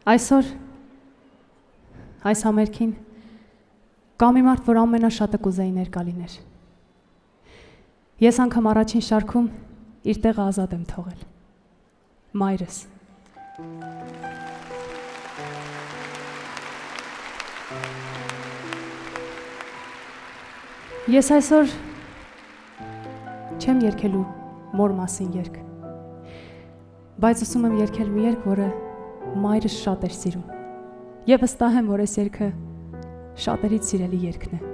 Այսօր այս համերգին կա մի մարդ, որ ամենաշատը կուզեի ներկա լիներ։ Ես անգամ առաջին շարքում իր տեղը ազատ եմ թողել։ Մայրս։ Ես այսօր չեմ երգելու մոր մասին երգ, բայց ուսում եմ երգել մի երգ, որը մայրս շատ էր սիրում, և վստահ եմ, որ այս երգը շատերից սիրելի երգն է։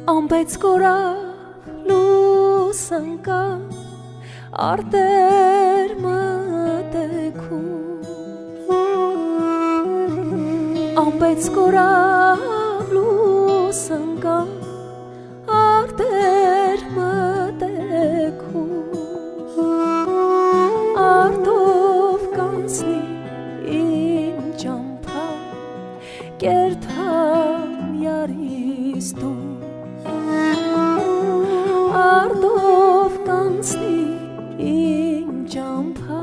Ամպեց կորավ լուս ընկա արտեր մտեքում Ամպեց կորավ լուս ընկա արտեր մտեքում Արտով կանցնի իմ ճամփա կերթամ յարիս դու Արտով կանցնի իմ ճամփա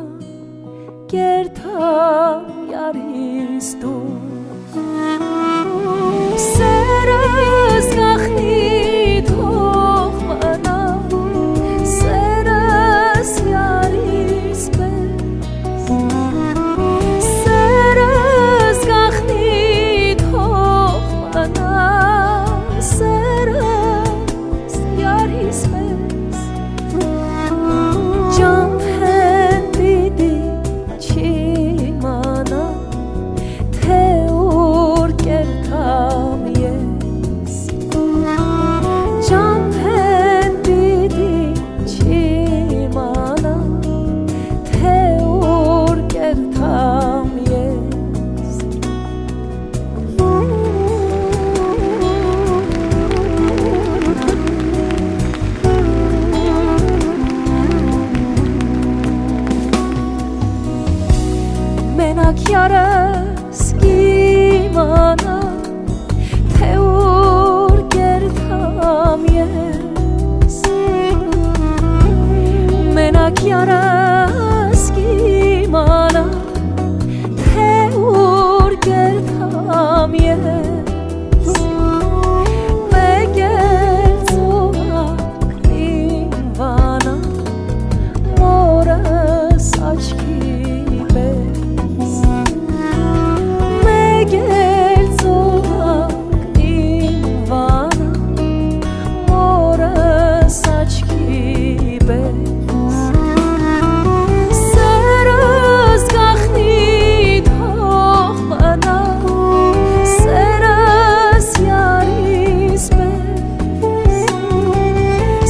կերթամ յարիս դու Սերս գախնի թող մնա Սերս յարիս պես Սերս գախնի թող մնա Սերս յարիս պես Ճամփեն պիտի չիմանա թե ուր կերթամ ես Ճամփեն պիտի չիմանա թե ուր կերթամ ես Մենակ յարս կիմանա թե ուր կերթամ ես Մենակ յարս կիմանա թե ուր կերթամ ես Մեկ էլ ծովակ իմ վանա մորս աչքի Մեկ ծովակ իմ վանա մորս աչքի պես Սերս գախնի թող մնա Սերս յարիս պես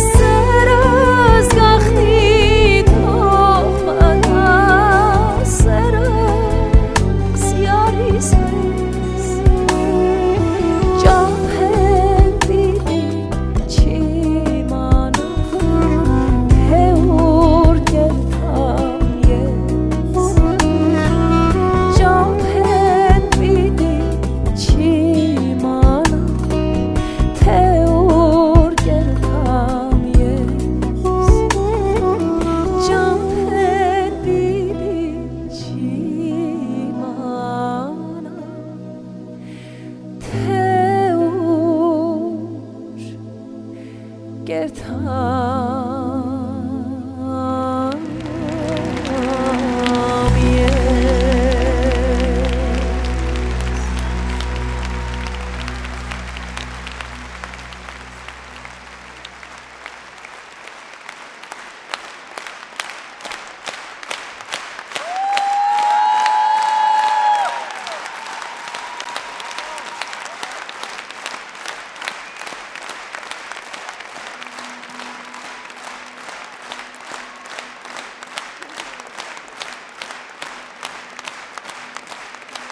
Սերս գախնի թող մնա Սերս յարիս պես Ճամփեն պիտի չիմանա թե ուր կերթամ ես Ճամփեն պիտի չիմանա թե ուր կերթամ ես Ճամփեն պիտի չիմանա թե ուր կերթամ